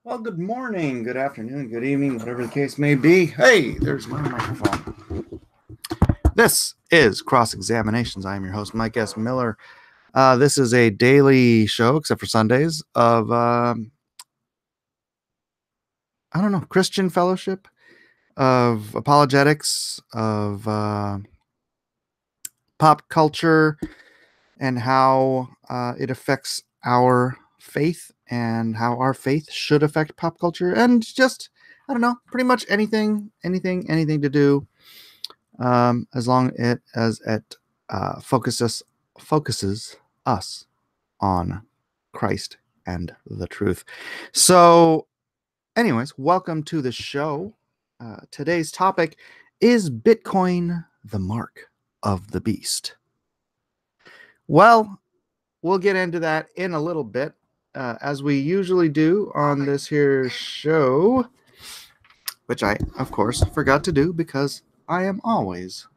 Well, good morning, good afternoon, good evening, whatever the case may be. Hey, there's my microphone. This is Cross Examinations. I am your host, Mike S. Miller. This is a daily show, except for Sundays, of, Christian fellowship, of apologetics, of pop culture, and how it affects our faith and how our faith should affect pop culture, and just, pretty much anything to do, as long as it focuses us on Christ and the truth. So, anyways, welcome to the show. Today's topic is Bitcoin the mark of the beast. Well, we'll get into that in a little bit, as we usually do on this here show, which I, of course, forgot to do because I am always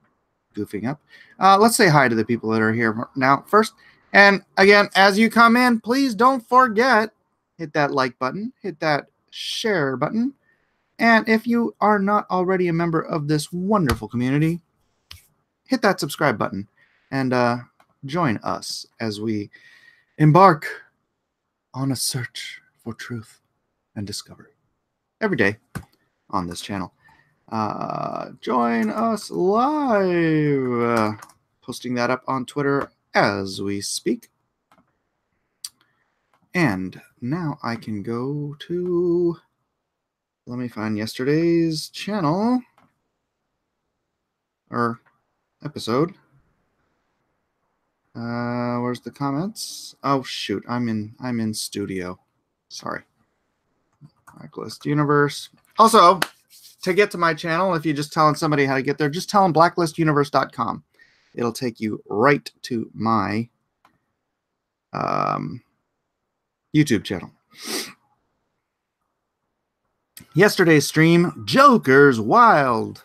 goofing up. Let's say hi to the people that are here now first. And again, as you come in, please don't forget, hit that like button, hit that share button. And if you are not already a member of this wonderful community, hit that subscribe button and join us as we embark on a search for truth and discovery every day on this channel. Join us live. Posting that up on Twitter as we speak. And now I can go to, let me find yesterday's channel or episode. Where's the comments? Oh shoot, I'm in studio. Sorry. Blacklist Universe. Also, to get to my channel, if you're just telling somebody how to get there, just tell them blacklistuniverse.com. It'll take you right to my YouTube channel. Yesterday's stream, Joker's Wild,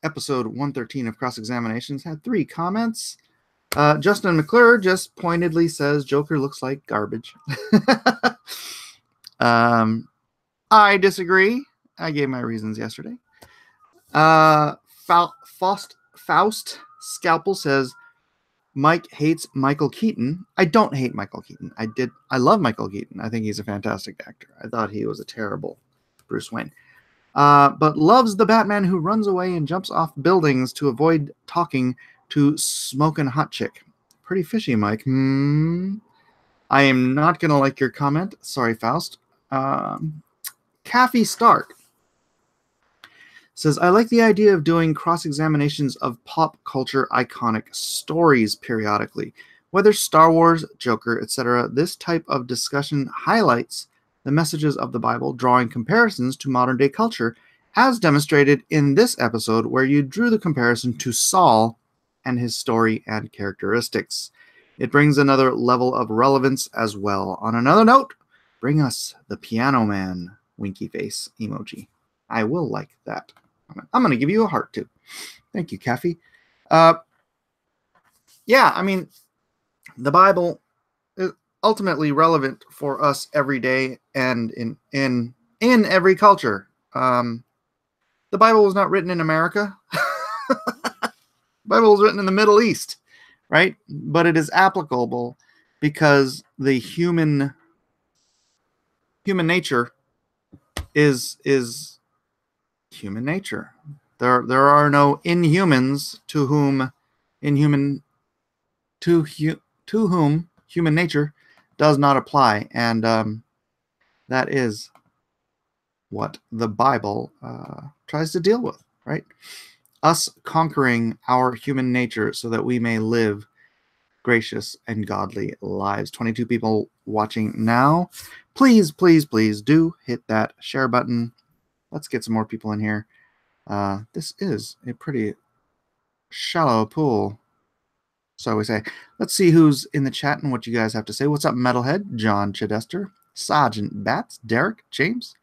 episode 113 of Cross Examinations, had 3 comments. Justin McClure just pointedly says Joker looks like garbage. I disagree. I gave my reasons yesterday. Faust Scalpel says Mike hates Michael Keaton. I don't hate Michael Keaton. I love Michael Keaton. I think he's a fantastic actor. I thought he was a terrible Bruce Wayne. But loves the Batman who runs away and jumps off buildings to avoid talking to smoking hot chick. Pretty fishy, Mike. I am not going to like your comment. Sorry, Faust. Kathy Stark says, I like the idea of doing cross-examinations of pop culture iconic stories periodically. Whether Star Wars, Joker, etc., this type of discussion highlights the messages of the Bible, drawing comparisons to modern-day culture, as demonstrated in this episode where you drew the comparison to Saul and his story and characteristics. It brings another level of relevance as well. On another note, bring us the Piano Man winky face emoji. I will like that. I'm going to give you a heart, too. Thank you, Kathy. Yeah, I mean, the Bible is ultimately relevant for us every day and in every culture. The Bible was not written in America. The Bible was written in the Middle East, right? But it is applicable because the human nature is human nature. There are no inhumans to whom human nature does not apply, and that is what the Bible tries to deal with, right? Us conquering our human nature so that we may live gracious and godly lives. 22 people watching now. Please, please, please do hit that share button. Let's get some more people in here. This is a pretty shallow pool, so we say. Let's see who's in the chat and what you guys have to say. What's up, Metalhead? John Chidester, Sergeant Bats, Derek, James,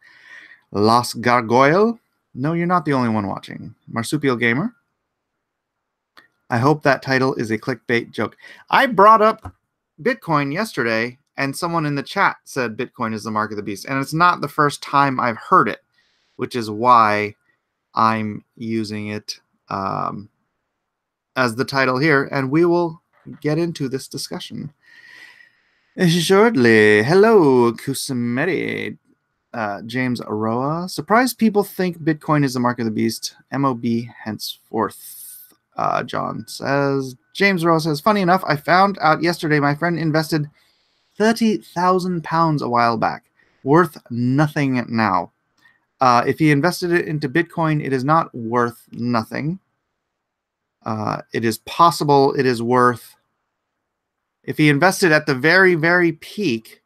Los Gargoyle. No, you're not the only one watching. Marsupial Gamer. I hope that title is a clickbait joke. I brought up Bitcoin yesterday And someone in the chat said Bitcoin is the mark of the beast. And it's not the first time I've heard it, which is why I'm using it as the title here. And we will get into this discussion shortly. Hello, Kusameri. James Aroa. Surprised people think Bitcoin is the mark of the beast. MOB henceforth. John says. James Aroa says, funny enough, I found out yesterday my friend invested £30,000 a while back. Worth nothing now. If he invested it into Bitcoin, it is not worth nothing. It is possible it is worth... If he invested at the very, very peak,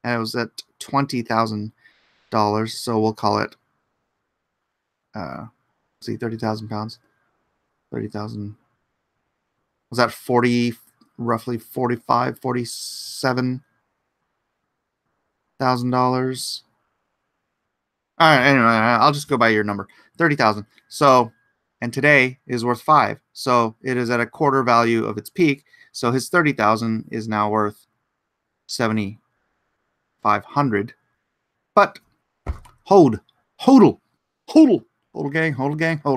and it was at $20,000, so we'll call it, see, 30,000 pounds, 30,000, was that 40, roughly 45, $47,000? All right, anyway, I'll just go by your number, 30,000. So, and today is worth 5, so it is at a quarter value of its peak. So his 30,000 is now worth 7,500. But hodl,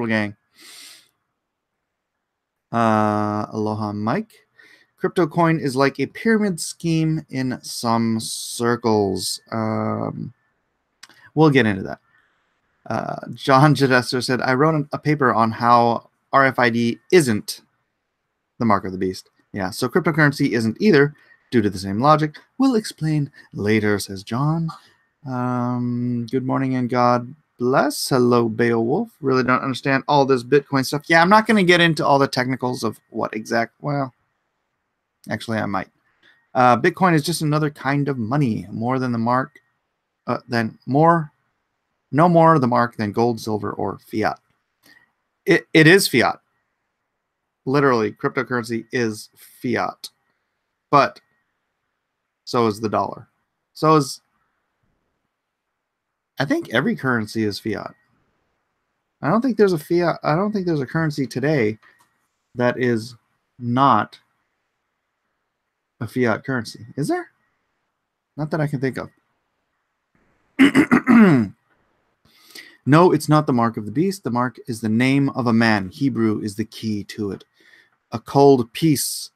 gang. Aloha, Mike. Crypto coin is like a pyramid scheme in some circles. We'll get into that. John Jadester said, I wrote a paper on how RFID isn't the mark of the beast. Yeah, so cryptocurrency isn't either, due to the same logic. We'll explain later, says John. Good morning and God bless. Hello, Beowulf. Really don't understand all this Bitcoin stuff. Yeah, I'm not going to get into all the technicals of what exact... Well, actually, I might. Bitcoin is just another kind of money, more than the mark... no more the mark than gold, silver, or fiat. It is fiat. Literally, cryptocurrency is fiat. But so is the dollar. So is... I think every currency is fiat. I don't think there's a fiat. I don't think there's a currency today that is not a fiat currency. Is there? Not that I can think of. No, it's not the mark of the beast. The mark is the name of a man. Hebrew is the key to it. A cold peace.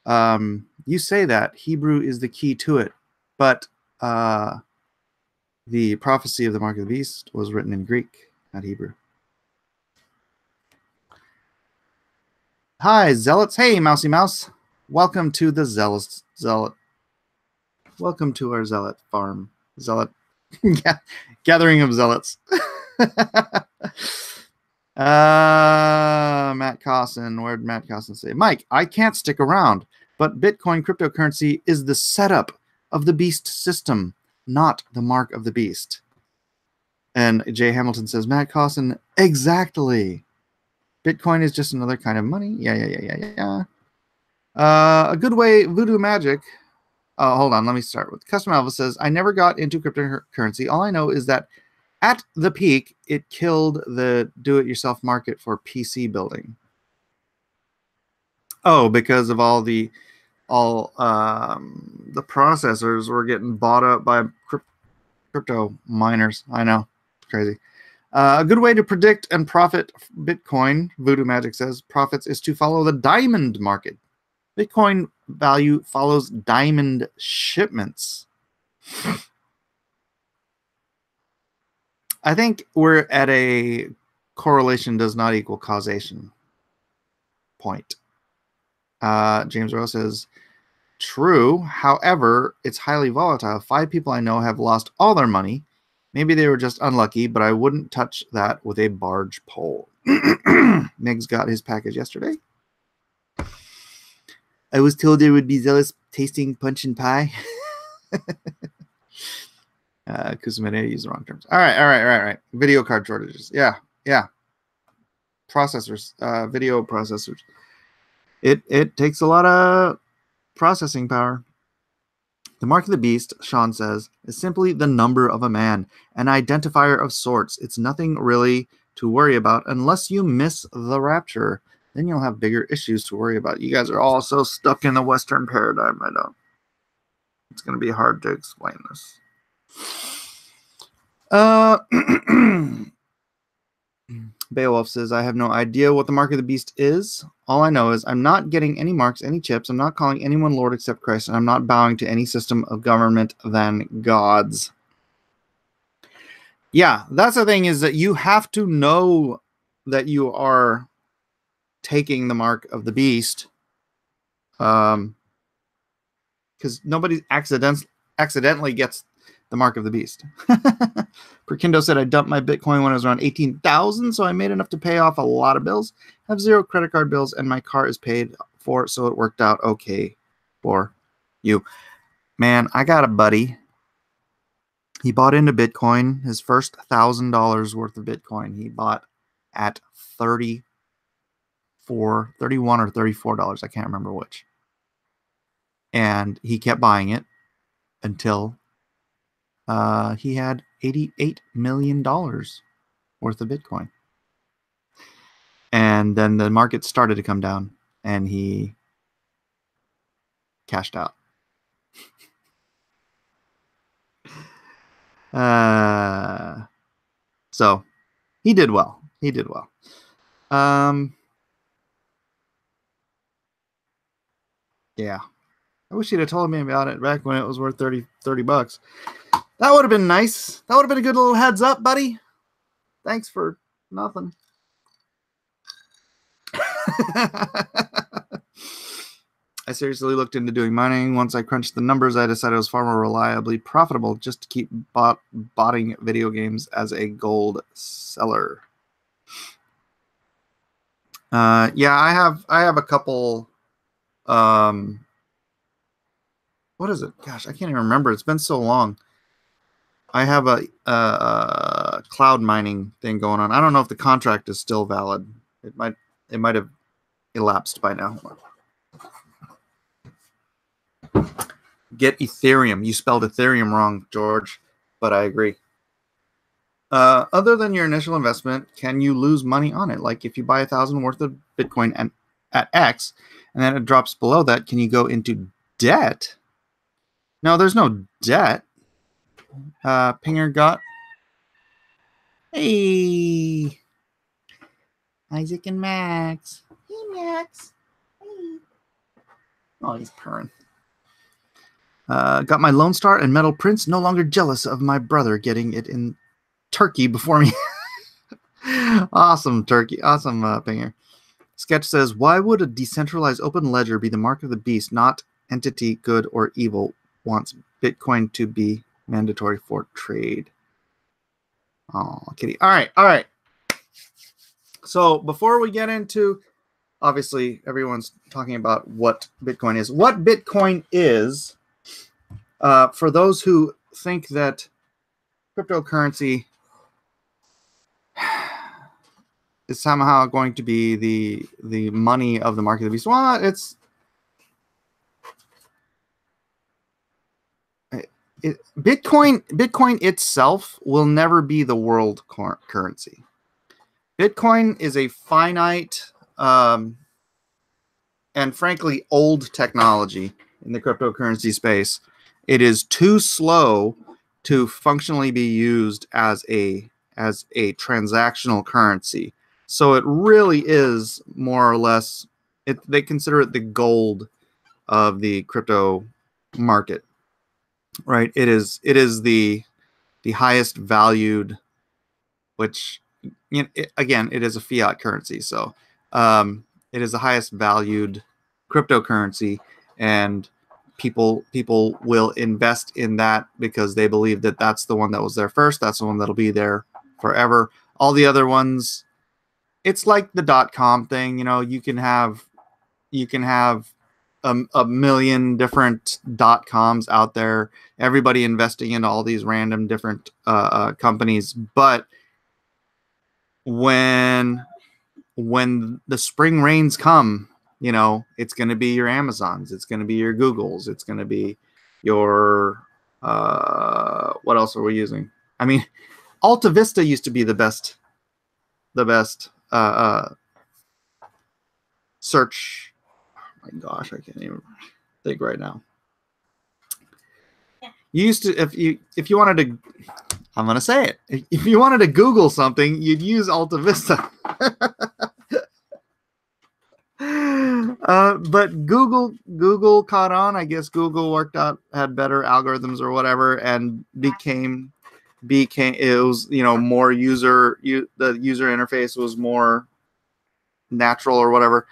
You say that. Hebrew is the key to it. But the prophecy of the mark of the beast was written in Greek, not Hebrew. Hi, Zealots. Hey, Mousy Mouse. Welcome to the Zealot. Welcome to our Zealot farm. Zealot. Gathering of Zealots. Matt Cosson. Where'd Matt Cosson say? Mike, I can't stick around, but Bitcoin cryptocurrency is the setup of the beast system, not the mark of the beast. And Jay Hamilton says, Matt Cosson, exactly. Bitcoin is just another kind of money. Yeah. A good way, Voodoo Magic. Oh, hold on. Let me start with Custom Alpha says, I never got into cryptocurrency. All I know is that at the peak, it killed the do-it-yourself market for PC building. Oh, because of all the processors were getting bought up by crypto miners. I know. Crazy. A good way to predict and profit Bitcoin, Voodoo Magic says, profits is to follow the diamond market. Bitcoin value follows diamond shipments. I think we're at a correlation does not equal causation point. James Rose says, true. However, it's highly volatile. 5 people I know have lost all their money. Maybe they were just unlucky, but I wouldn't touch that with a barge pole. Miggs got his package yesterday. I was told there would be zealous tasting punch and pie. Kusumene used the wrong terms. All right. Video card shortages. Yeah. Processors, video processors. It takes a lot of processing power. The mark of the beast, Sean says, is simply the number of a man, an identifier of sorts. It's nothing really to worry about unless you miss the rapture. Then you'll have bigger issues to worry about. You guys are all so stuck in the Western paradigm. I It's going to be hard to explain this. Uh, Beowulf says, I have no idea what the mark of the beast is. All I know is I'm not getting any marks, any chips. I'm not calling anyone Lord except Christ, and I'm not bowing to any system of government than God's. Yeah, that's the thing, is that you have to know that you are taking the mark of the beast. Because nobody accidentally gets the mark of the beast. Perkindo said, I dumped my Bitcoin when I was around 18,000, so I made enough to pay off a lot of bills, have 0 credit card bills, and my car is paid for, so it worked out okay for you. Man, I got a buddy. He bought into Bitcoin. His first $1,000 worth of Bitcoin he bought at $31 or $34. I can't remember which. And he kept buying it until he had $88 million worth of Bitcoin. And then the market started to come down, and he cashed out. So he did well. He did well. Yeah. I wish he'd have told me about it back when it was worth 30 bucks. That would have been nice. That would have been a good little heads up, buddy. Thanks for nothing. I seriously looked into doing mining. Once I crunched the numbers, I decided it was far more reliably profitable just to keep botting video games as a gold seller. Yeah, I have a couple. What is it? Gosh, I can't even remember. It's been so long. I have a cloud mining thing going on. I don't know if the contract is still valid. It might have elapsed by now. Get Ethereum. You spelled Ethereum wrong, George, but I agree. Other than your initial investment, can you lose money on it? Like if you buy 1,000 worth of Bitcoin at X, and then it drops below that, can you go into debt? No, there's no debt. Pinger got. Hey, Isaac and Max. Hey, Max. Hey. Oh, he's purring. Got my Lone Star and Metal Prince. No longer jealous of my brother getting it in Turkey before me. Awesome, Turkey. Awesome, Pinger. Sketch says, why would a decentralized open ledger be the mark of the beast, not entity, good, or evil, wants Bitcoin to be mandatory for trade? Oh, kitty. All right. So before we get into, obviously, everyone's talking about what Bitcoin is. What Bitcoin is, for those who think that cryptocurrency is somehow going to be the money of the mark of the beast. Well, Bitcoin itself will never be the world currency. Bitcoin is a finite and frankly old technology in the cryptocurrency space. It is too slow to functionally be used as a transactional currency. So it really is more or less, they consider it the gold of the crypto market, right? It is the highest valued, which, you know, again, it is a fiat currency. So it is the highest valued cryptocurrency, and people will invest in that because they believe that that's the one that was there first. That's the one that'll be there forever. All the other ones, it's like the .com thing. You know, you can have a million different .coms out there, everybody investing in all these random different companies, but when the spring rains come, you know, it's going to be your Amazons, it's going to be your Googles, it's going to be your what else are we using? I mean, Alta Vista used to be the best search. Oh my gosh, I can't even think right now. You used to, if you wanted to, I'm gonna say it. If you wanted to Google something, you'd use Alta Vista. But Google caught on. I guess Google worked out, had better algorithms or whatever, and became it was, you know, more the user interface was more natural or whatever.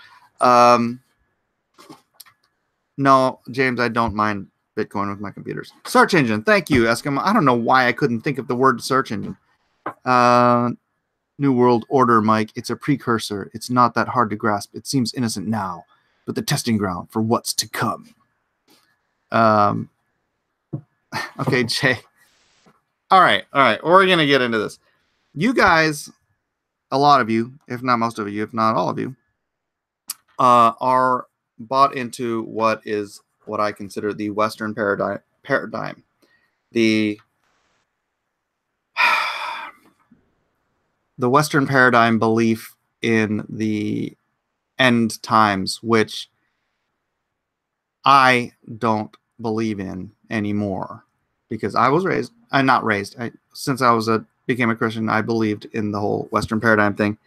No, James, I don't mind Bitcoin with my computers. Search engine. Thank you, Eskimo. I don't know why I couldn't think of the word search engine. New World Order, Mike. It's a precursor. It's not that hard to grasp. It seems innocent now, but the testing ground for what's to come. Okay, Jay. All right. We're going to get into this. You guys, a lot of you, if not most of you, if not all of you, are bought into what I consider the Western paradigm. The Western paradigm belief in the end times, which I don't believe in anymore, because I was raised, since I became a Christian, I believed in the whole Western paradigm thing.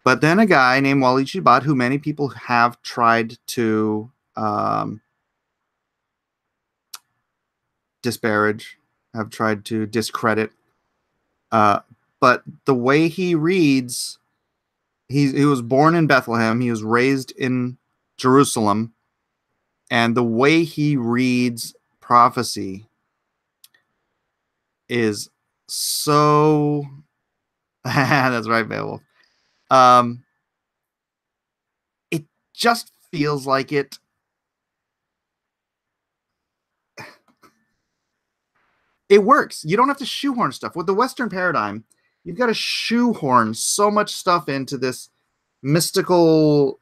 But then a guy named Wally Shibat, who many people have tried to disparage, have tried to discredit, but the way he reads, he was born in Bethlehem, he was raised in Jerusalem, and the way he reads prophecy is so that's right, Beowulf. It just feels like it works. You don't have to shoehorn stuff. With the Western paradigm, you've got to shoehorn so much stuff into this mystical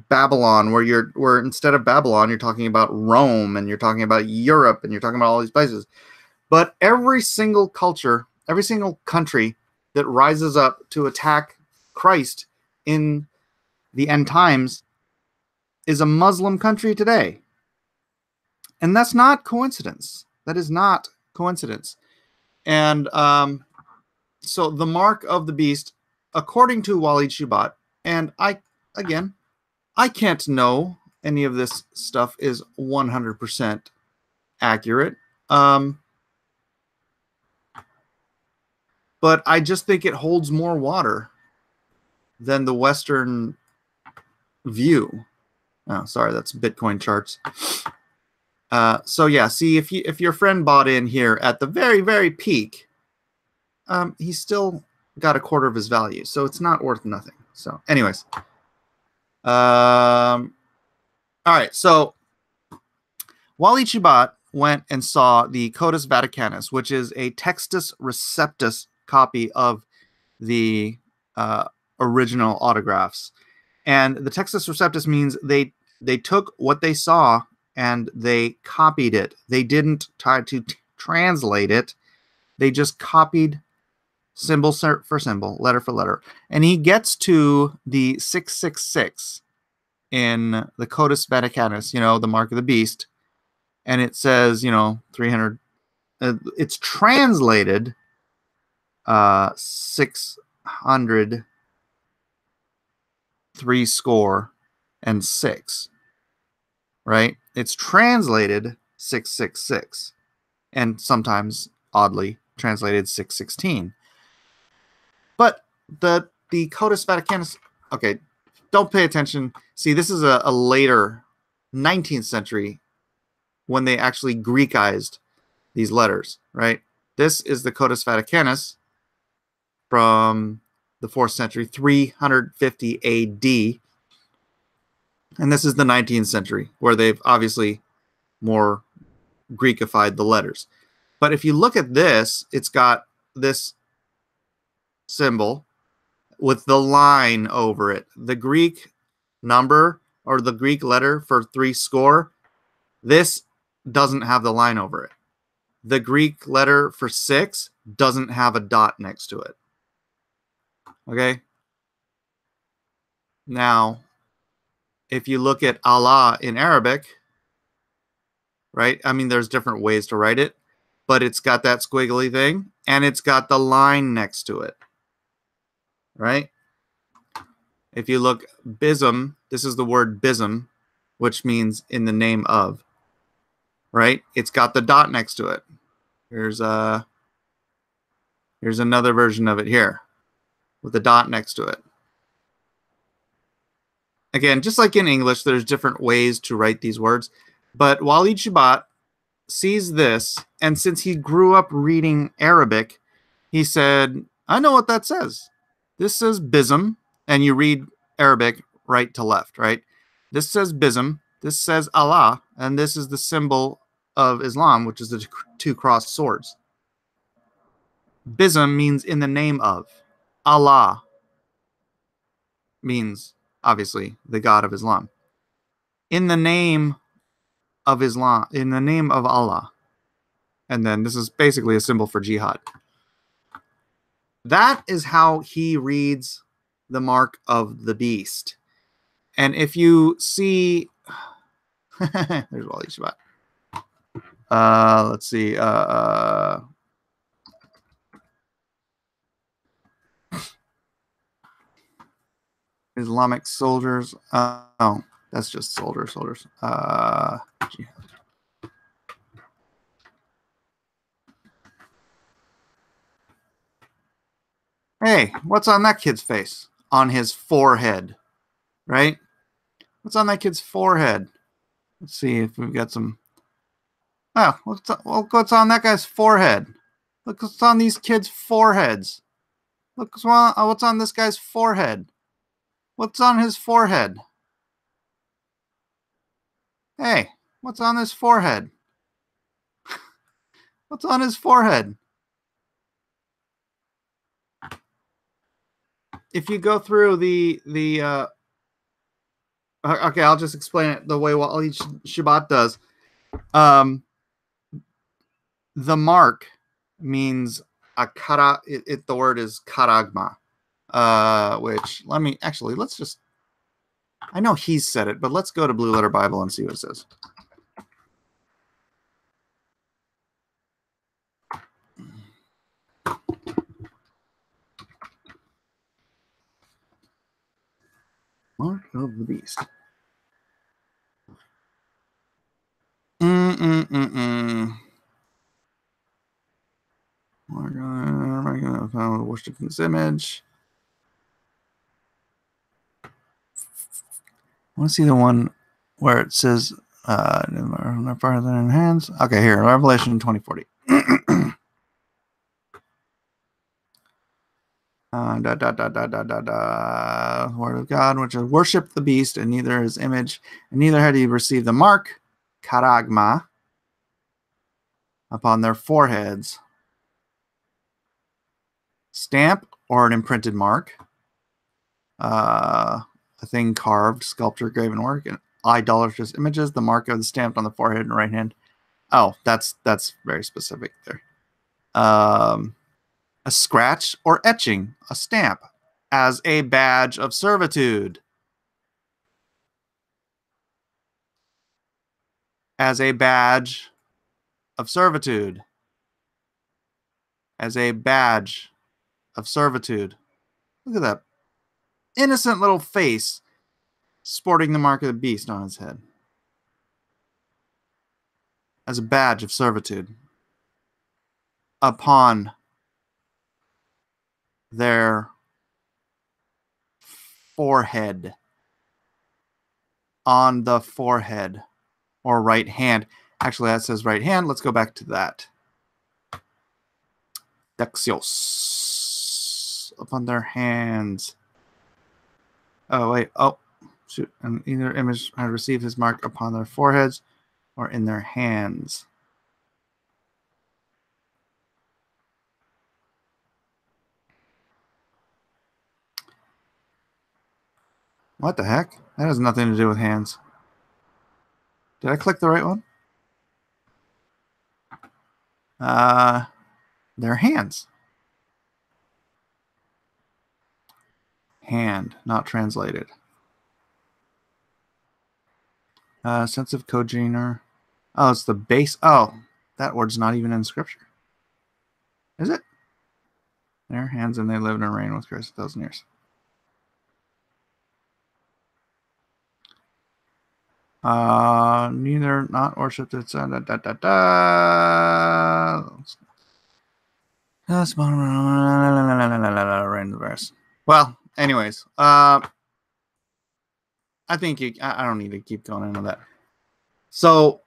Babylon, where instead of Babylon, you're talking about Rome, and you're talking about Europe, and you're talking about all these places. But every single culture, every single country that rises up to attack Christ in the end times is a Muslim country today. And that's not coincidence. That is not coincidence. And so the mark of the beast, according to Walid Shubat, and I can't know any of this stuff is 100% accurate. But I just think it holds more water than the Western view. Oh, sorry, that's Bitcoin charts. So yeah, see, if your friend bought in here at the very, very peak, he's still got a quarter of his value, so it's not worth nothing. So anyways, all right, so Walid Shubat went and saw the Codex Vaticanus, which is a Textus Receptus copy of the original autographs. And the Textus Receptus means they took what they saw and they copied it. They didn't try to translate it. They just copied symbol for symbol, letter for letter. And he gets to the 666 in the Codex Vaticanus, the mark of the beast. And it says, 300. It's translated 600 6, right? It's translated 666, and sometimes oddly translated 616. But the Codex Vaticanus, okay, don't pay attention. See, this is a later 19th century when they actually Greekized these letters, right? This is the Codex Vaticanus from the 4th century, 350 AD. And this is the 19th century, where they've obviously more Greekified the letters. But if you look at this, it's got this symbol with the line over it. The Greek number, or the Greek letter for 3 score, this doesn't have the line over it. The Greek letter for 6 doesn't have a dot next to it. Okay? Now, if you look at Allah in Arabic, right? I mean, there's different ways to write it, but it's got that squiggly thing and it's got the line next to it, right? If you look bism, this is the word bism, which means in the name of, right? It's got the dot next to it. Here's another version of it here with the dot next to it. Again, just like in English, there's different ways to write these words. But Walid Shabat sees this, and since he grew up reading Arabic, he said, I know what that says. This says bism, and you read Arabic right to left, right? This says bism, this says Allah, and this is the symbol of Islam, which is the two crossed swords. Bism means in the name of. Allah means, obviously, the God of Islam. In the name of Islam, in the name of Allah. And then this is basically a symbol for jihad. That is how he reads the mark of the beast. And if you see, there's Wali Shabbat. Let's see. Islamic soldiers. Oh, that's just soldiers. Hey, what's on that kid's face? On his forehead, right? What's on that kid's forehead? Let's see if we've got some. Oh, what's on that guy's forehead? Look what's on these kids' foreheads. Look what's on this guy's forehead. What's on his forehead? Hey, what's on his forehead? What's on his forehead? If you go through okay, I'll just explain it the way Wali Shabbat does. The mark means a kara. The word is karagma, which let's just. I know he's said it, but let's go to Blue Letter Bible and see what it says. Mark of the beast. We're gonna worship this image. I want to see the one where it says no farther than hands. Okay, here, Revelation 20:40. Word of God, which is worship the beast, and neither his image, and neither had he received the mark, karagma, upon their foreheads. Stamp or an imprinted mark. A thing carved, sculpture, graven work, and idolatrous images, the mark of the stamped on the forehead and right hand. Oh, that's very specific there. A scratch or etching, a stamp, as a badge of servitude. As a badge of servitude. As a badge of servitude. Look at that innocent little face sporting the mark of the beast on his head. As a badge of servitude. Upon their forehead. On the forehead. Or right hand. Actually, that says right hand. Let's go back to that. Dexios. Upon their hands. Oh, wait. Oh, shoot. And either image had received his mark upon their foreheads or in their hands. What the heck? That has nothing to do with hands. Did I click the right one? Their hands. Hand, not translated. Sense of cogener. Oh, it's the base. Oh, that word's not even in scripture. Is it? Their hands and they lived and reigned with Christ 1,000 years. Neither not worshipped it. Da, da, da, da. Well, anyways, I think I don't need to keep going into that. So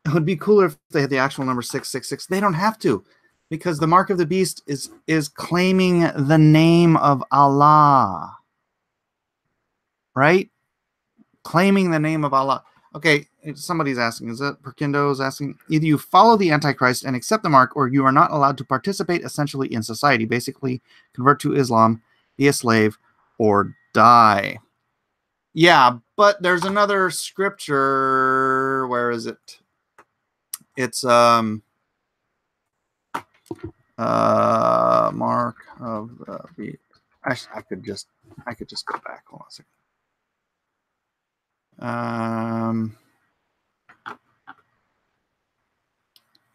it would be cooler if they had the actual number 666. They don't have to, because the mark of the beast is claiming the name of Allah, right? Claiming the name of Allah. Okay, somebody's asking, is it Perkindo's asking? Either you follow the Antichrist and accept the mark, or you are not allowed to participate essentially in society. Basically, convert to Islam, be a slave, or die. Yeah, but there's another scripture. Where is it? It's mark of the beast. I could just go back. Hold on a second.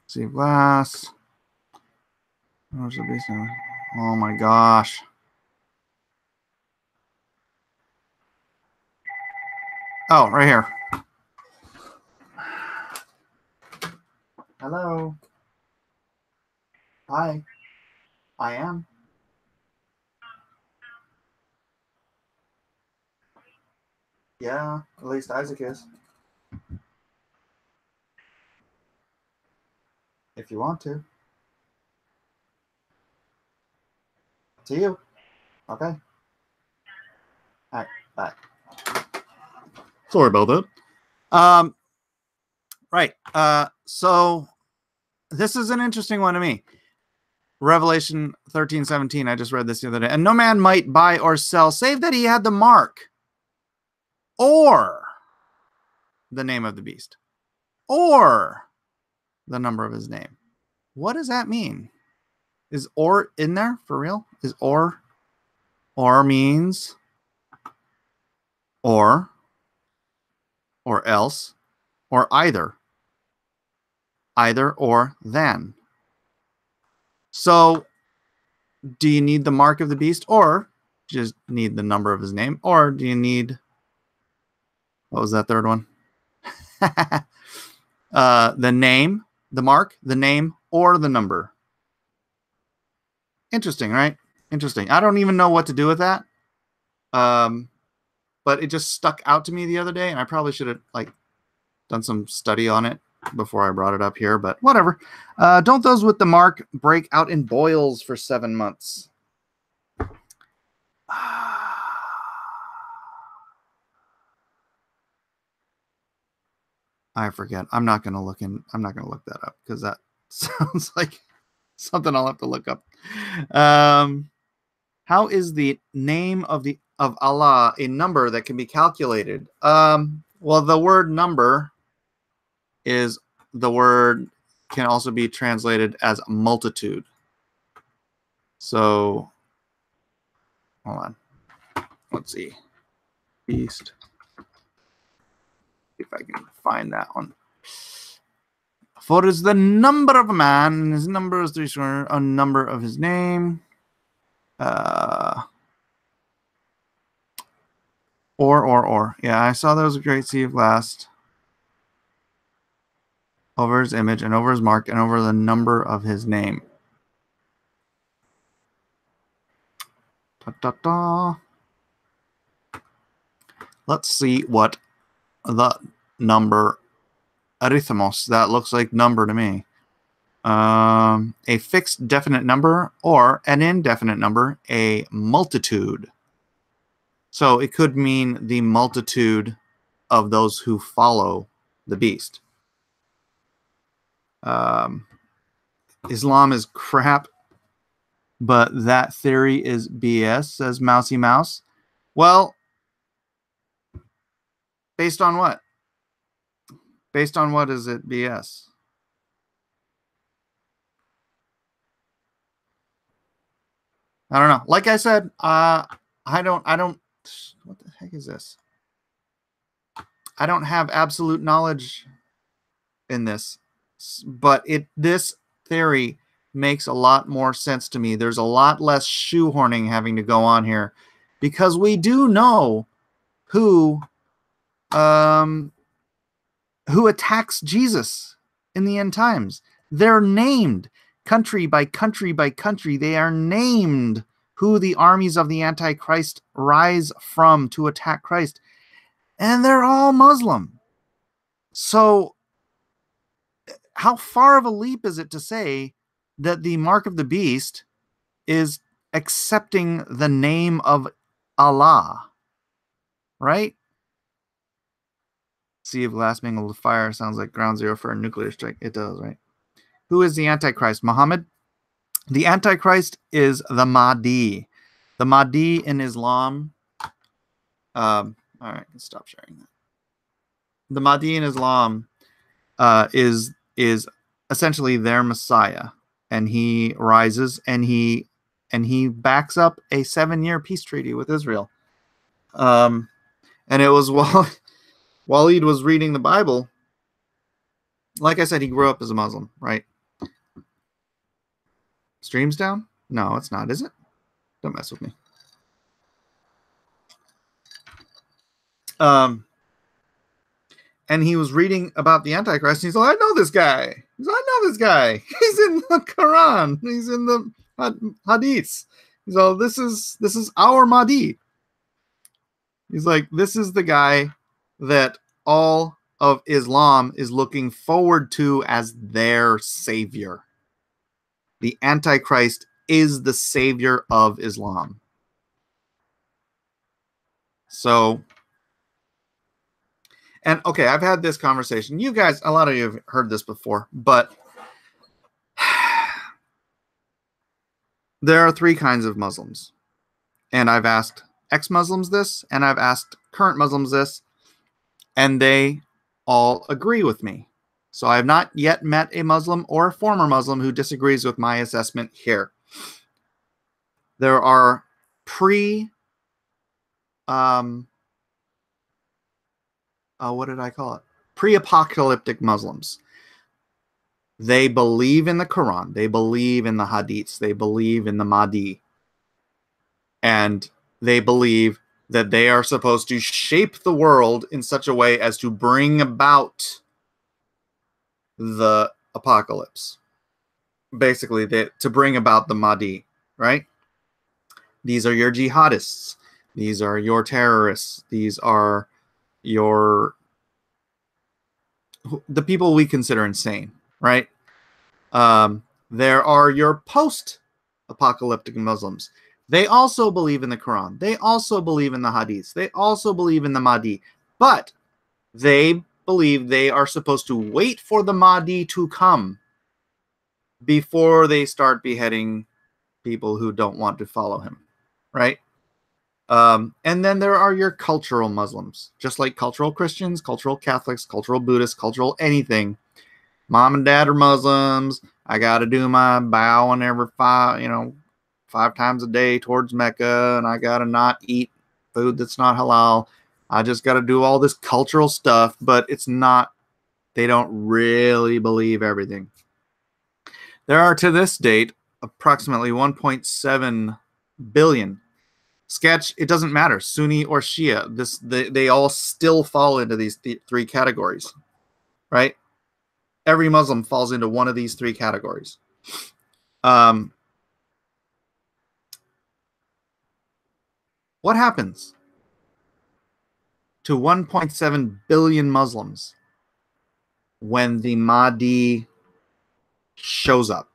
See glass. Where's the beast? Oh my gosh. Oh, right here. Hello. Hi. I am. Yeah, at least Isaac is. If you want to. To you. Okay. All right. Bye. Sorry about that. Right. So this is an interesting one to me. Revelation 13:17. I just read this the other day. And no man might buy or sell, save that he had the mark or the name of the beast or the number of his name. What does that mean? Is or in there for real? Is or means or else, or either or than. So do you need the mark of the beast, or just need the number of his name, or do you need, what was that third one? The name, the mark, the name, or the number. Interesting, right? Interesting. I don't even know what to do with that. But it just stuck out to me the other day, and I probably should have done some study on it before I brought it up here, but whatever. Don't those with the mark break out in boils for 7 months? I forget. I'm not gonna look that up because that sounds like something I'll have to look up. How is the name of Allah a number that can be calculated? Well, the word number is the word can also be translated as multitude. So hold on. Let's see. Beast. If I can find that one. For is the number of a man, and his number is a number of his name. Or. Yeah, I saw there was a great sea of glass over his image and over his mark and over the number of his name. Let's see what the number arithmos, that looks like number to me. A fixed definite number or an indefinite number, a multitude. So it could mean the multitude of those who follow the beast. Islam is crap, but that theory is BS, says Mousy Mouse. Well, based on what? Based on what is it BS? I don't know. Like I said, I don't. What the heck is this? I don't have absolute knowledge in this, but this theory makes a lot more sense to me. There's a lot less shoehorning having to go on here, because we do know who um, who attacks Jesus in the end times. They're named country by country by country. They are named who the armies of the Antichrist rise from to attack Christ, and they're all Muslim. So how far of a leap is it to say that the mark of the beast is accepting the name of Allah, right? Sea of glass mingled with fire sounds like ground zero for a nuclear strike. It does, right? Who is the Antichrist? Muhammad? The Antichrist is the Mahdi. The Mahdi in Islam. All right, I can stop sharing that. The Mahdi in Islam is essentially their Messiah, and he rises and he backs up a 7-year peace treaty with Israel. And it was while Waleed was reading the Bible. Like I said, he grew up as a Muslim, right? Stream's down? No, it's not, is it? Don't mess with me. And he was reading about the Antichrist, and he's like, I know this guy. He's like, I know this guy. He's in the Quran. He's in the Hadiths. He's like, this is our Mahdi. He's like, this is the guy that all of Islam is looking forward to as their savior. The Antichrist is the savior of Islam. So, and okay, I've had this conversation. You guys, a lot of you have heard this before, but there are 3 kinds of Muslims. And I've asked ex-Muslims this, and I've asked current Muslims this, and they all agree with me. So I have not yet met a Muslim or a former Muslim who disagrees with my assessment here. There are what did I call it? Pre-apocalyptic Muslims. They believe in the Quran. They believe in the Hadiths. They believe in the Mahdi. And they believe that they are supposed to shape the world in such a way as to bring about the apocalypse. Basically, to bring about the Mahdi, right? These are your jihadists. These are your terrorists. These are the people we consider insane, right? There are your post-apocalyptic Muslims. They also believe in the Quran. They also believe in the Hadiths. They also believe in the Mahdi. But they believe they are supposed to wait for the Mahdi to come before they start beheading people who don't want to follow him, right? And then there are your cultural Muslims, just like cultural Christians, cultural Catholics, cultural Buddhists, cultural anything. Mom and dad are Muslims. I got to do my bow and every 5 times a day towards Mecca, and I got to not eat food that's not halal. I just got to do all this cultural stuff, but it's not, they don't really believe everything. There are, to this date, approximately 1.7 billion. Sketch, it doesn't matter, Sunni or Shia. They all still fall into these 3 categories, right? Every Muslim falls into one of these 3 categories. What happens to 1.7 billion Muslims when the Mahdi shows up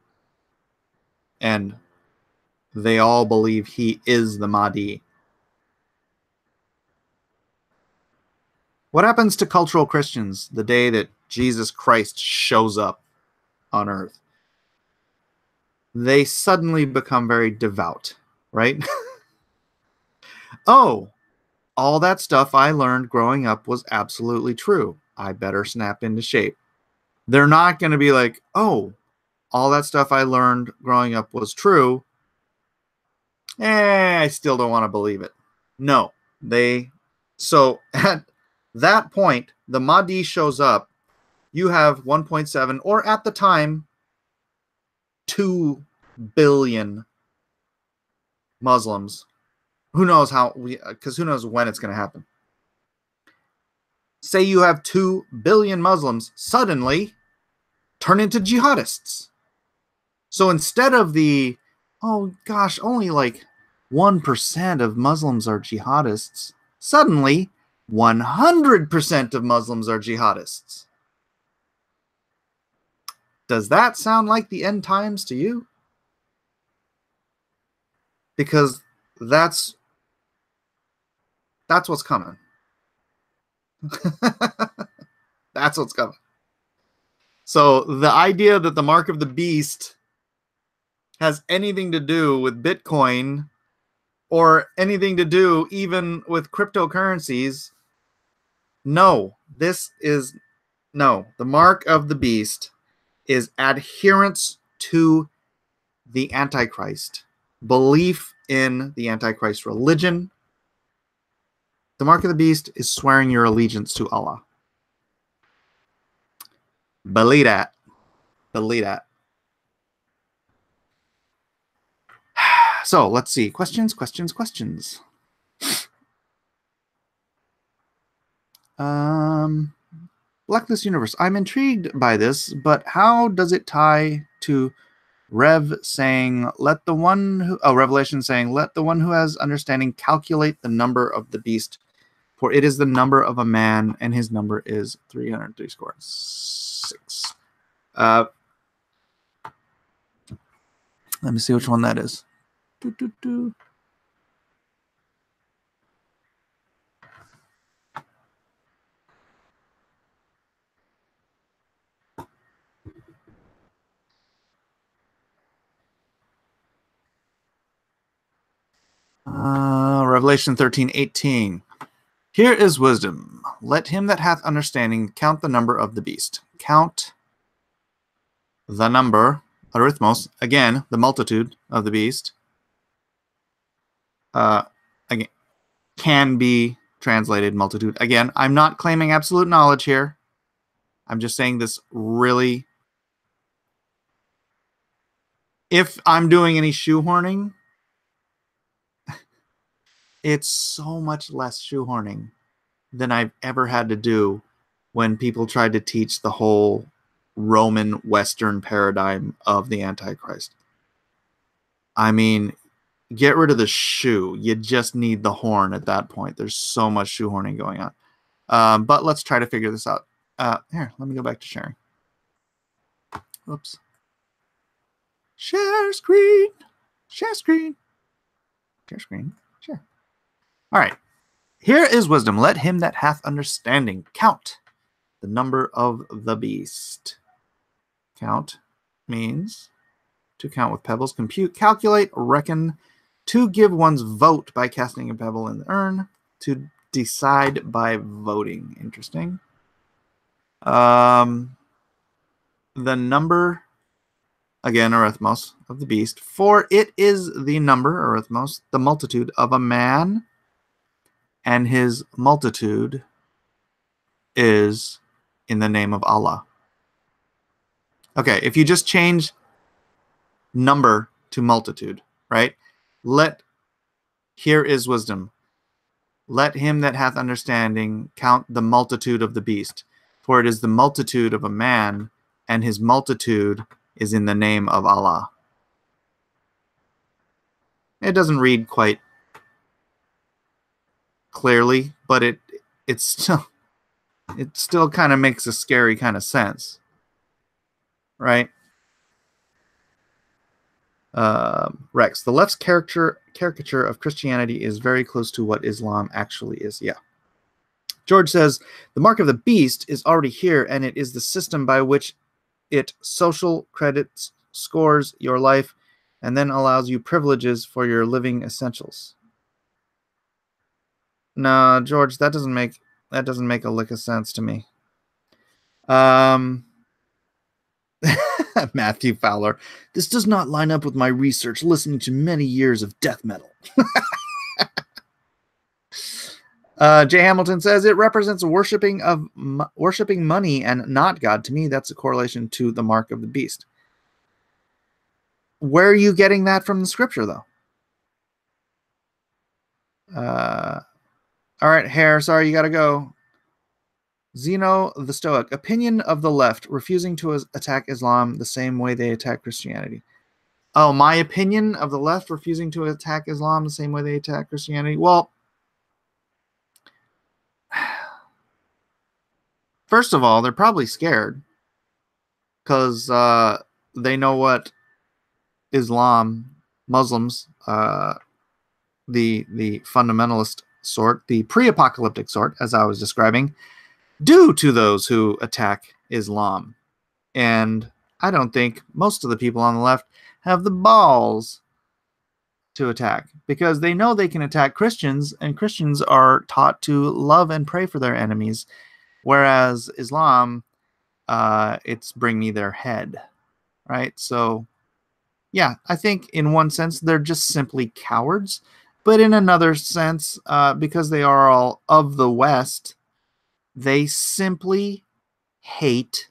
and they all believe he is the Mahdi? What happens to cultural Christians the day that Jesus Christ shows up on earth? They suddenly become very devout, right? Oh, all that stuff I learned growing up was absolutely true. I better snap into shape. They're not going to be like, oh, all that stuff I learned growing up was true. I still don't want to believe it. No, so at that point, the Mahdi shows up, you have 1.7, or at the time, 2 billion Muslims. Who knows how, because who knows when it's going to happen. Say you have 2 billion Muslims suddenly turn into jihadists. So instead of the, oh gosh, only like 1% of Muslims are jihadists, suddenly 100% of Muslims are jihadists. Does that sound like the end times to you? Because that's what's coming. That's what's coming. So the idea that the mark of the beast has anything to do with Bitcoin or anything to do even with cryptocurrencies, no. The mark of the beast is adherence to the Antichrist, belief in the Antichrist religion. The mark of the beast is swearing your allegiance to Allah. Believe that. Believe that. So let's see. Questions. Blacklist Universe. I'm intrigued by this, but how does it tie to Revelation saying, let the one who has understanding calculate the number of the beast, for it is the number of a man, and his number is 303 score 6. Let me see which one that is. Revelation 13:18. Here is wisdom. Let him that hath understanding count the number of the beast. Count the number, arithmos, again, the multitude of the beast. Again, can be translated multitude. Again, I'm not claiming absolute knowledge here. I'm just saying this really. If I'm doing any shoehorning, it's so much less shoehorning than I've ever had to do when people tried to teach the whole Roman Western paradigm of the Antichrist. I mean, get rid of the shoe. You just need the horn at that point. There's so much shoehorning going on. But let's try to figure this out. Here, let me go back to sharing. Oops. Share screen. Share screen. Share screen. Share. All right. Here is wisdom. Let him that hath understanding count the number of the beast. Count means to count with pebbles, compute, calculate, reckon, to give one's vote by casting a pebble in the urn, to decide by voting. Interesting. The number, again, arithmos, of the beast, for it is the number, arithmos, the multitude of a man, and his multitude is in the name of Allah. Okay, if you just change number to multitude, right? Here is wisdom. Let him that hath understanding count the multitude of the beast, for it is the multitude of a man, and his multitude is in the name of Allah. It doesn't read quite clearly, but it still kind of makes a scary kind of sense, right? Rex, the left's caricature of Christianity is very close to what Islam actually is. Yeah. George says, the mark of the beast is already here, and it is the system by which it social credits scores your life and then allows you privileges for your living essentials. No, George, that doesn't make a lick of sense to me. Matthew Fowler, this does not line up with my research listening to many years of death metal. Jay Hamilton says it represents worshiping money and not God. To me, that's a correlation to the mark of the beast. Where are you getting that from the scripture, though? All right, Hare. Sorry, you got to go. Zeno the Stoic. Opinion of the left refusing to attack Islam the same way they attack Christianity. Oh, my opinion of the left refusing to attack Islam the same way they attack Christianity. Well, first of all, they're probably scared because they know what Muslims, the fundamentalist sort, the pre-apocalyptic sort, as I was describing, do to those who attack Islam. And I don't think most of the people on the left have the balls to attack because they know they can attack Christians, and Christians are taught to love and pray for their enemies, whereas Islam, it's bring me their head, right? So yeah, I think in one sense they're just simply cowards, but in another sense, because they are all of the West, they simply hate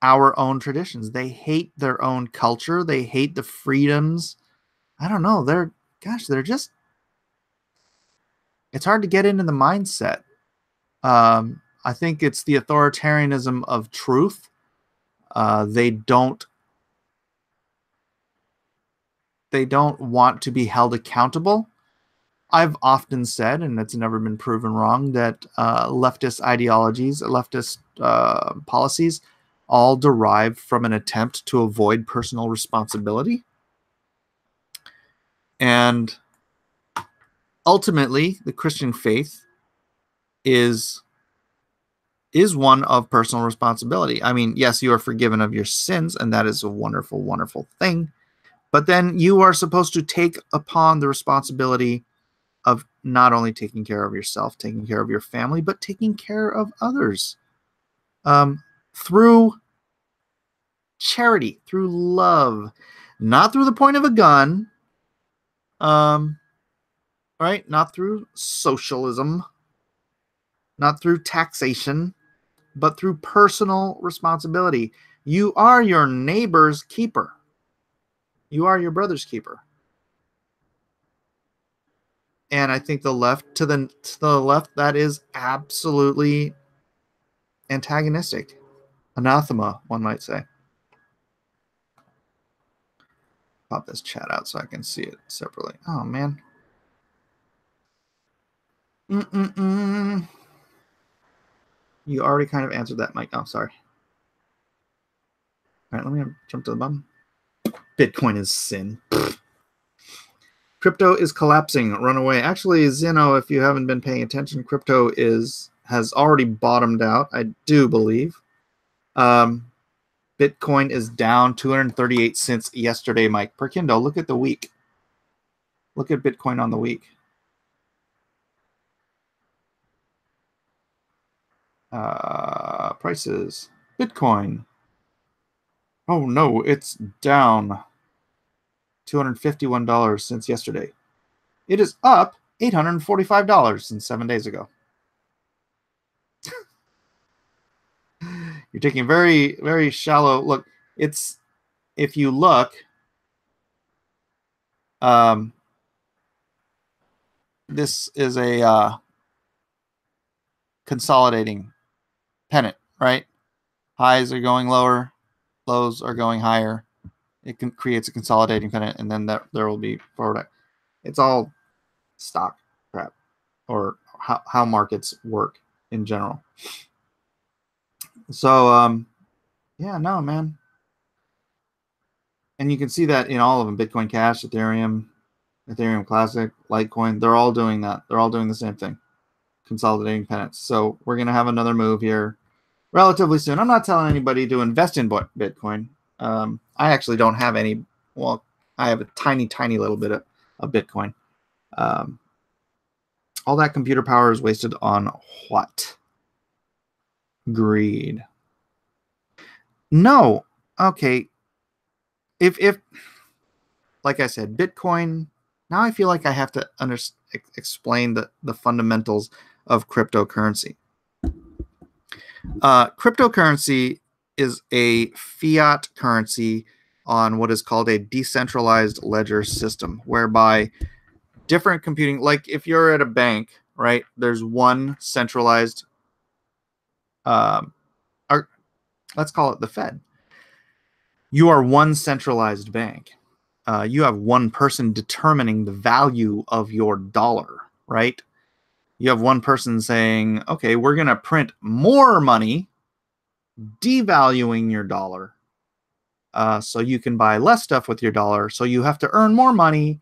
our own traditions. They hate their own culture. They hate the freedoms. I don't know. They're just, it's hard to get into the mindset. I think it's the authoritarianism of truth. They don't want to be held accountable. I've often said, and it's never been proven wrong, that leftist ideologies, leftist policies, all derive from an attempt to avoid personal responsibility. And ultimately, the Christian faith is one of personal responsibility. I mean, yes, you are forgiven of your sins, and that is a wonderful, wonderful thing. But then you are supposed to take upon the responsibility of not only taking care of yourself, taking care of your family, but taking care of others through charity, through love, not through the point of a gun, right? Not through socialism, not through taxation, but through personal responsibility. You are your neighbor's keeper. You are your brother's keeper. And I think the left, to the left, that is absolutely antagonistic. Anathema, one might say. Pop this chat out so I can see it separately. Oh, man. You already kind of answered that, Mike. Oh, sorry. All right, let me jump to the bottom. Bitcoin is sin. Crypto is collapsing. Run away. Actually, Zeno, if you haven't been paying attention, crypto has already bottomed out, I do believe. Bitcoin is down 238 cents yesterday, Mike. Per Kindle, look at the week. Look at Bitcoin on the week. Prices. Bitcoin. Oh, no, it's down $251 since yesterday. It is up $845 since 7 days ago. You're taking a very, very shallow look. It's, if you look, this is a consolidating pennant, right? Highs are going lower, lows are going higher. It creates a consolidating pennant, and then there will be forward. It's all stock crap, or how markets work in general. So, yeah, no, man. And you can see that in all of them: Bitcoin Cash, Ethereum Classic, Litecoin. They're all doing that. They're all doing the same thing, consolidating pennants. So we're gonna have another move here relatively soon. I'm not telling anybody to invest in Bitcoin. I actually don't have any. Well, I have a tiny, tiny little bit of Bitcoin. All that computer power is wasted on what? Greed. No. Okay. If like I said, Bitcoin Now I feel like I have to explain the fundamentals of cryptocurrency. Cryptocurrency is a fiat currency on what is called a decentralized ledger system, whereby different computing, like if you're at a bank, right, there's one centralized, or let's call it the Fed. You are one centralized bank. You have one person determining the value of your dollar, right? You have one person saying, okay, we're going to print more money, devaluing your dollar. So you can buy less stuff with your dollar. So you have to earn more money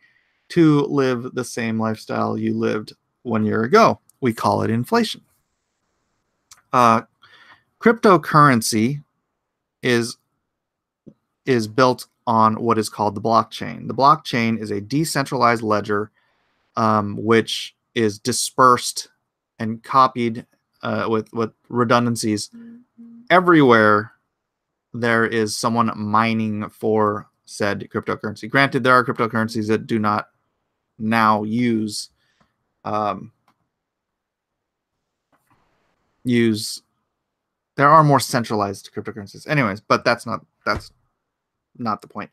to live the same lifestyle you lived 1 year ago. We call it inflation. Cryptocurrency is built on what is called the blockchain. The blockchain is a decentralized ledger, which is dispersed and copied with redundancies everywhere. There is someone mining for said cryptocurrency. Granted, there are cryptocurrencies that do not now use there are more centralized cryptocurrencies. Anyways, but that's not the point.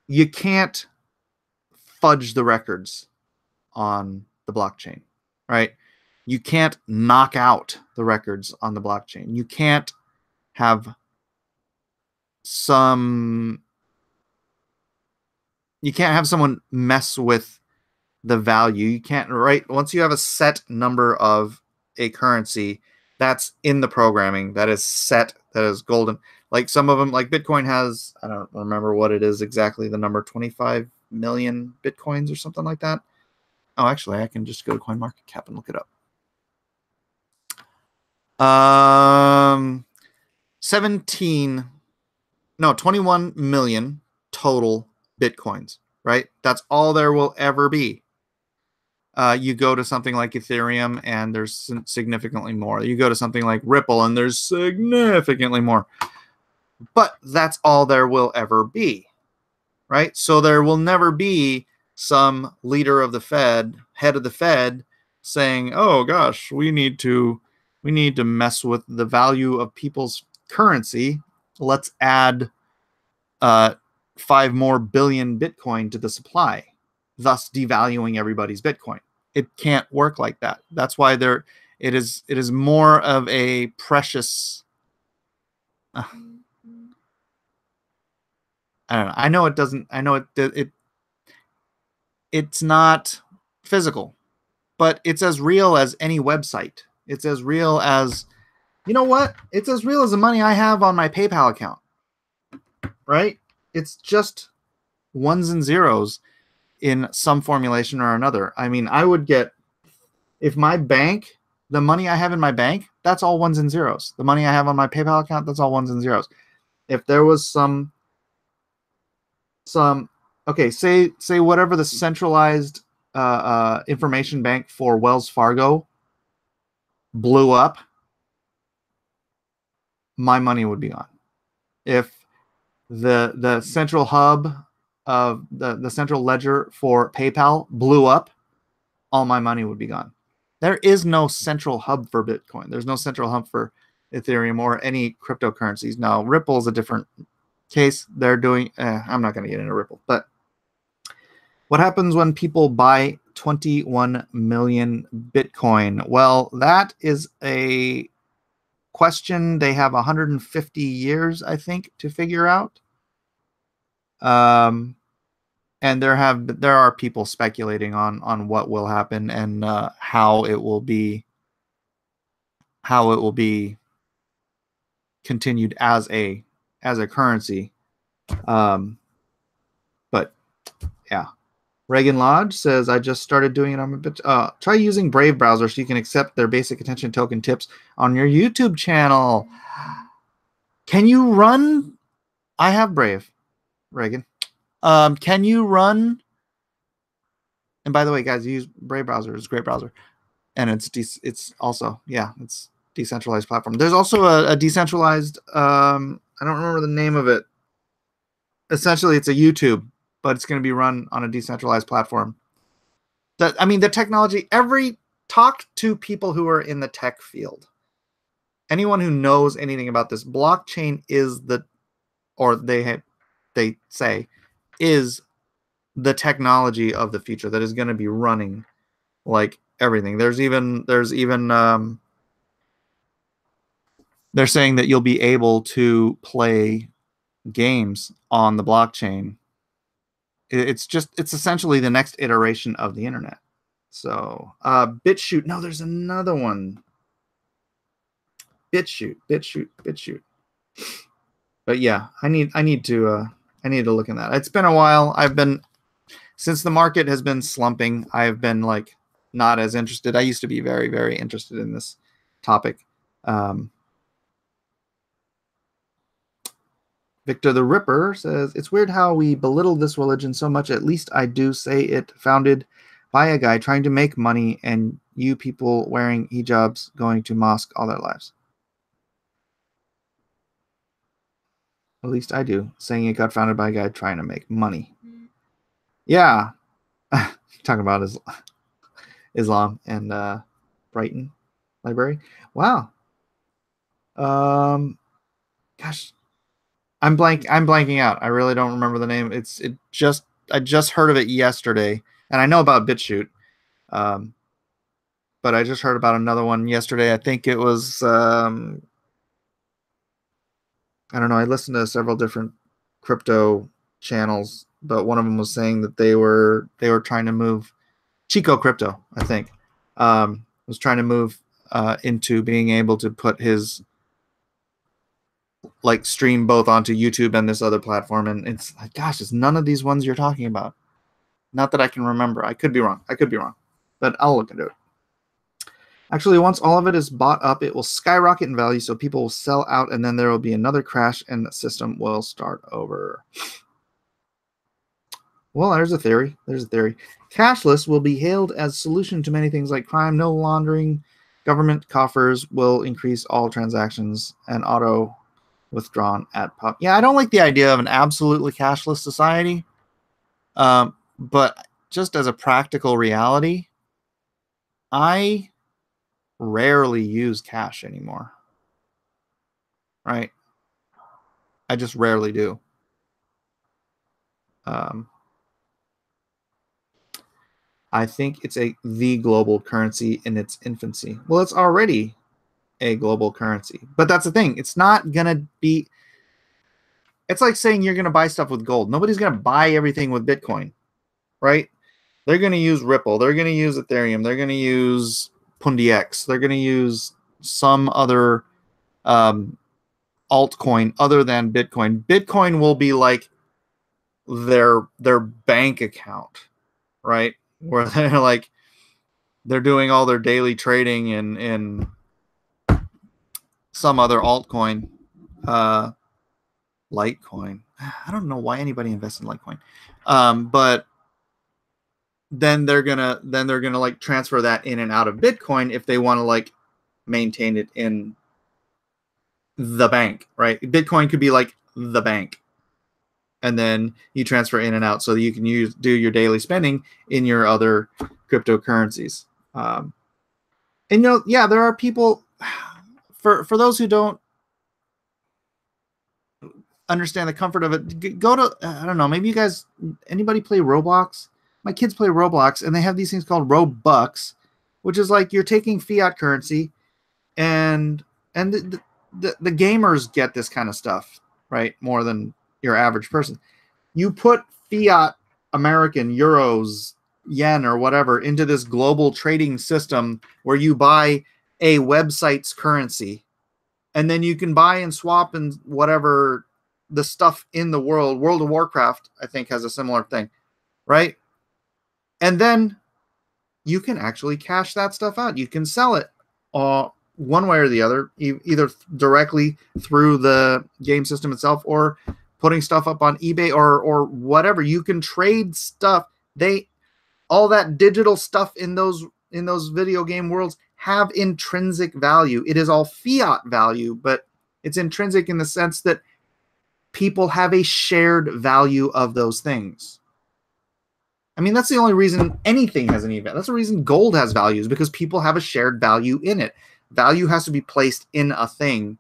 You can't fudge the records on the blockchain, right? You can't knock out the records on the blockchain. You can't have someone mess with the value. You can't, right? Once you have a set number of a currency, that's in the programming, that is set, that is golden. Like some of them, like Bitcoin has, I don't remember what it is exactly, the number 25 million Bitcoins or something like that. Oh, actually, I can just go to CoinMarketCap and look it up. 21 million total Bitcoins, right? That's all there will ever be. You go to something like Ethereum and there's significantly more. You go to something like Ripple and there's significantly more. But that's all there will ever be, right? So there will never be some leader of the Fed, head of the Fed, saying, "Oh gosh, we need to mess with the value of people's currency. Let's add 5 more billion Bitcoin to the supply, thus devaluing everybody's Bitcoin." It can't work like that. That's why it is more of a precious. I don't know. I know it doesn't. I know it's not physical, but it's as real as any website. It's as real as, you know what? It's as real as the money I have on my PayPal account, right? It's just ones and zeros in some formulation or another. I mean, I would get, if my bank, the money I have in my bank, that's all ones and zeros. The money I have on my PayPal account, that's all ones and zeros. If there was some okay, say whatever the centralized information bank for Wells Fargo blew up, my money would be gone. If the central hub of the central ledger for PayPal blew up, all my money would be gone. There is no central hub for Bitcoin. There's no central hub for Ethereum or any cryptocurrencies. Now, Ripple is a different case. They're doing, I'm not going to get into Ripple, but what happens when people buy 21 million Bitcoin? Well, that is a question they have 150 years, I think, to figure out. And there are people speculating on what will happen and how it will be continued as a currency. But yeah. Reagan Lodge says, I just started doing it on my bit. Try using Brave browser so you can accept their basic attention token tips on your YouTube channel. Can you run? I have Brave, Reagan. Can you run? And by the way, guys, use Brave browser. It's a great browser. And it's also, yeah, it's decentralized platform. There's also a decentralized, I don't remember the name of it. Essentially, it's a YouTube but it's going to be run on a decentralized platform. The technology, talk to people who are in the tech field. Anyone who knows anything about this, blockchain is they say is the technology of the future that is going to be running like everything. There's even they're saying that you'll be able to play games on the blockchain. It's essentially the next iteration of the internet. So BitChute. No, there's another one. BitChute. But yeah, I need to look in that. It's been a while. Since the market has been slumping, I've been like not as interested. I used to be very, very interested in this topic. Victor the Ripper says, it's weird how we belittle this religion so much. At least I do say it founded by a guy trying to make money, and you people wearing hijabs going to mosque all their lives. At least I do, saying it got founded by a guy trying to make money. Yeah. Talking about Islam and Brighton Library. Wow. Gosh. I'm blanking out. I really don't remember the name. I just heard of it yesterday, and I know about BitChute. But I just heard about another one yesterday. I think it was I don't know. I listened to several different crypto channels, but one of them was saying that they were trying to move Chico Crypto, I think, was trying to move into being able to put his stream both onto YouTube and this other platform. And it's like, gosh, it's none of these ones you're talking about. Not that I can remember. I could be wrong, but I'll look into it. Actually, once all of it is bought up, it will skyrocket in value, so people will sell out, and then there will be another crash, and the system will start over. Well, there's a theory. Cashless will be hailed as solution to many things like crime, no laundering, government coffers will increase all transactions, and auto withdrawn at pub. Yeah, I don't like the idea of an absolutely cashless society, but just as a practical reality, I rarely use cash anymore. Right? I just rarely do. I think it's the global currency in its infancy. Well, it's already a global currency. But that's the thing. It's not going to be... It's like saying you're going to buy stuff with gold. Nobody's going to buy everything with Bitcoin. Right? They're going to use Ripple. They're going to use Ethereum. They're going to use PundiX. They're going to use some other altcoin other than Bitcoin. Bitcoin will be like their bank account, right? Where they're doing all their daily trading in some other altcoin, Litecoin. I don't know why anybody invests in Litecoin, but then they're gonna like transfer that in and out of Bitcoin if they want to like maintain it in the bank, right? Bitcoin could be like the bank, and then you transfer in and out so that you can do your daily spending in your other cryptocurrencies. And there are people, for those who don't understand the comfort of it, go to, I don't know, maybe you guys, anybody play Roblox? My kids play Roblox, and they have these things called Robux, which is like you're taking fiat currency, and the gamers get this kind of stuff, right? More than your average person. You put fiat American euros, yen, or whatever into this global trading system where you buy a website's currency, and then you can buy and swap and whatever the stuff in the world. World of Warcraft, I think, has a similar thing, right? And then you can actually cash that stuff out. You can sell it one way or the other, either directly through the game system itself or putting stuff up on eBay or whatever. You can trade stuff. All that digital stuff in those video game worlds have intrinsic value. It is all fiat value, but it's intrinsic in the sense that people have a shared value of those things. I mean, that's the only reason anything has any value. That's the reason gold has value, is because people have a shared value in it. Value has to be placed in a thing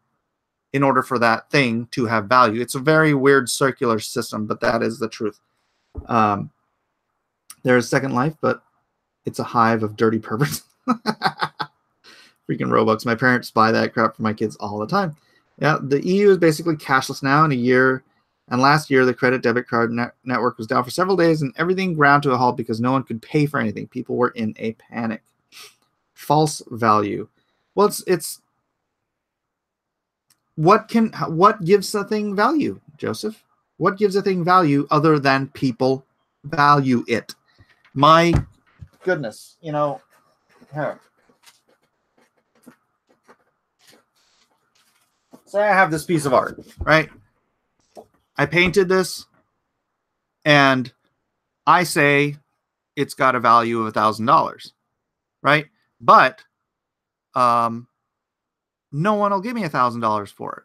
in order for that thing to have value. It's a very weird circular system, but that is the truth. There is Second Life, but it's a hive of dirty perverts. Freaking Robux. My parents buy that crap for my kids all the time. Yeah, the EU is basically cashless now in a year. And last year, the credit debit card network was down for several days, and everything ground to a halt because no one could pay for anything. People were in a panic. False value. Well, it's what gives a thing value, Joseph? What gives a thing value other than people value it? My goodness, you know, here. Say I have this piece of art, right? I painted this, and I say it's got a value of $1,000, right? But no one will give me $1,000 for it.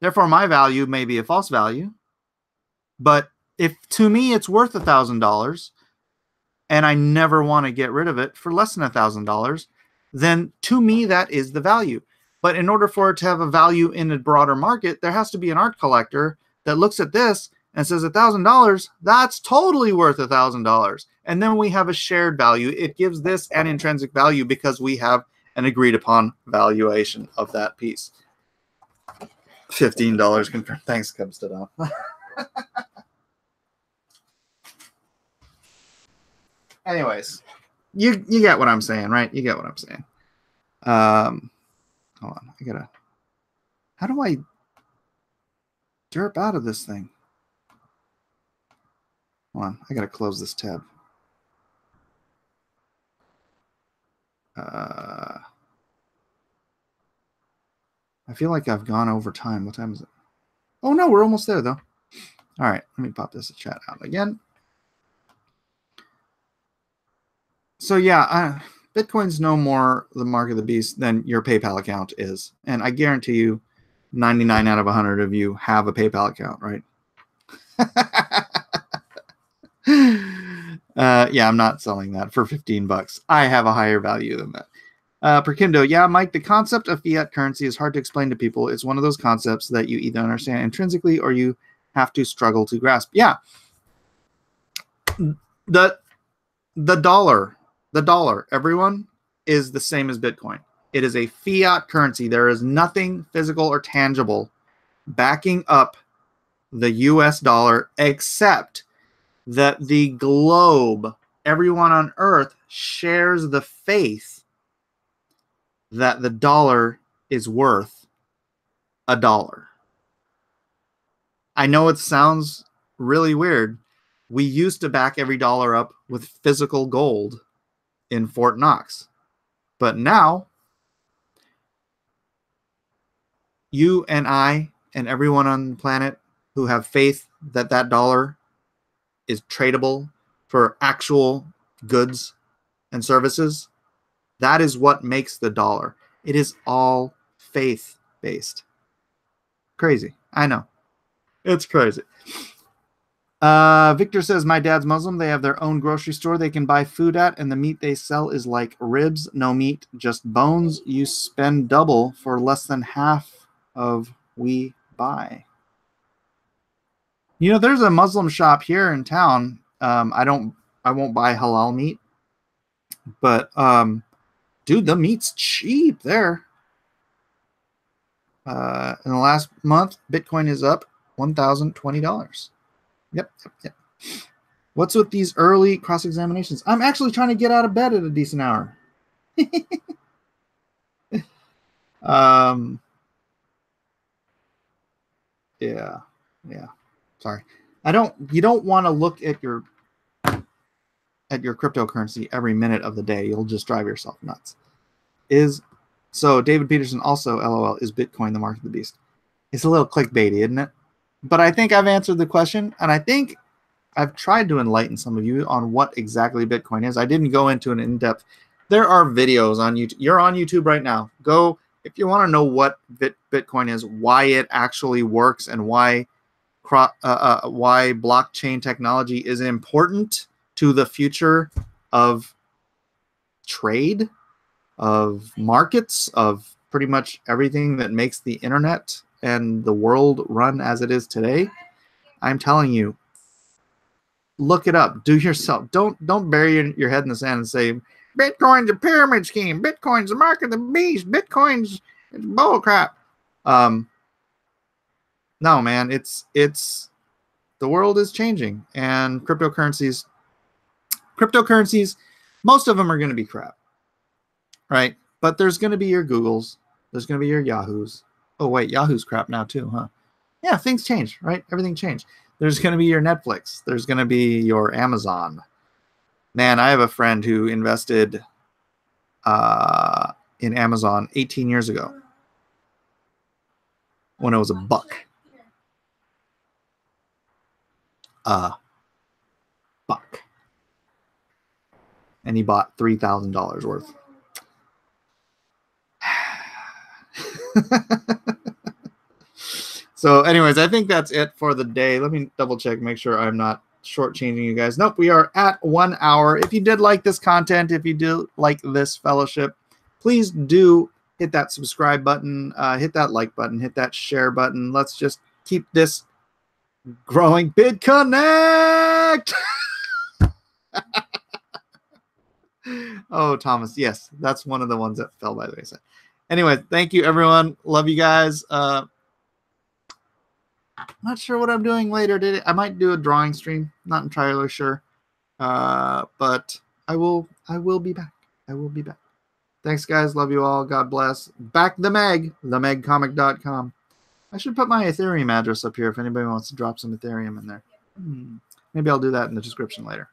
Therefore, my value may be a false value. But if to me it's worth $1,000, and I never want to get rid of it for less than $1,000, then to me that is the value. But in order for it to have a value in a broader market, there has to be an art collector that looks at this and says $1,000, that's totally worth $1,000. And then we have a shared value. It gives this an intrinsic value because we have an agreed upon valuation of that piece. $15 confirmed. Thanks, Cubs to Dom. Anyways, you get what I'm saying, right? You get what I'm saying. Hold on. How do I derp out of this thing? Hold on. I gotta close this tab. I feel like I've gone over time. What time is it? Oh no, we're almost there though. All right, let me pop this chat out again. So yeah, Bitcoin's no more the mark of the beast than your PayPal account is. And I guarantee you 99 out of 100 of you have a PayPal account, right? Yeah, I'm not selling that for $15. I have a higher value than that. Perkindo, yeah, Mike, the concept of fiat currency is hard to explain to people. It's one of those concepts that you either understand intrinsically or you have to struggle to grasp. Yeah. The dollar, everyone, is the same as Bitcoin. It is a fiat currency. There is nothing physical or tangible backing up the US dollar except that the globe, everyone on Earth, shares the faith that the dollar is worth $1. I know it sounds really weird. We used to back every dollar up with physical gold in Fort Knox. But now, you and I and everyone on the planet who have faith that that dollar is tradable for actual goods and services, that is what makes the dollar. It is all faith-based. Crazy. I know. It's crazy. Victor says, my dad's Muslim. They have their own grocery store they can buy food at, and the meat they sell is like ribs, no meat, just bones. You spend double for less than half of we buy. You know, there's a Muslim shop here in town. I won't buy halal meat, but dude, the meat's cheap there. In the last month, Bitcoin is up $1,020. Yep. What's with these early cross-examinations? I'm actually trying to get out of bed at a decent hour. Yeah. Sorry. You don't want to look at your cryptocurrency every minute of the day. You'll just drive yourself nuts. So David Peterson also, LOL, is Bitcoin the mark of the beast? It's a little clickbaity, isn't it? But I think I've answered the question, and I think I've tried to enlighten some of you on what exactly Bitcoin is. I didn't go into an in-depth. There are videos on YouTube. You're on YouTube right now. Go if you want to know what Bitcoin is, why it actually works, and why blockchain technology is important to the future of trade, of markets, of pretty much everything that makes the internet and the world run as it is today, I'm telling you, look it up. Do yourself. Don't bury your head in the sand and say Bitcoin's a pyramid scheme. Bitcoin's the mark of the beast. Bitcoin's bull crap. No, man, it's the world is changing, and cryptocurrencies, most of them are going to be crap, right? But there's going to be your Googles, there's going to be your Yahoos. Oh wait, Yahoo's crap now too, huh? Yeah, things change, right? Everything changed. There's going to be your Netflix. There's going to be your Amazon. Man, I have a friend who invested in Amazon 18 years ago when it was $1. Buck. And he bought $3,000 worth. So anyways, I think that's it for the day. Let me double check, make sure I'm not shortchanging you guys. Nope, we are at 1 hour. If you did like this content, if you do like this fellowship, please do hit that subscribe button, hit that like button, hit that share button. Let's just keep this growing. BitConnect! Oh, Thomas, yes, that's one of the ones that fell by the wayside. Anyway, thank you, everyone. Love you guys. Not sure what I'm doing later today. I might do a drawing stream. Not entirely sure. But I will be back. I will be back. Thanks, guys. Love you all. God bless. Back the Meg, themegcomic.com. I should put my Ethereum address up here if anybody wants to drop some Ethereum in there. Maybe I'll do that in the description later.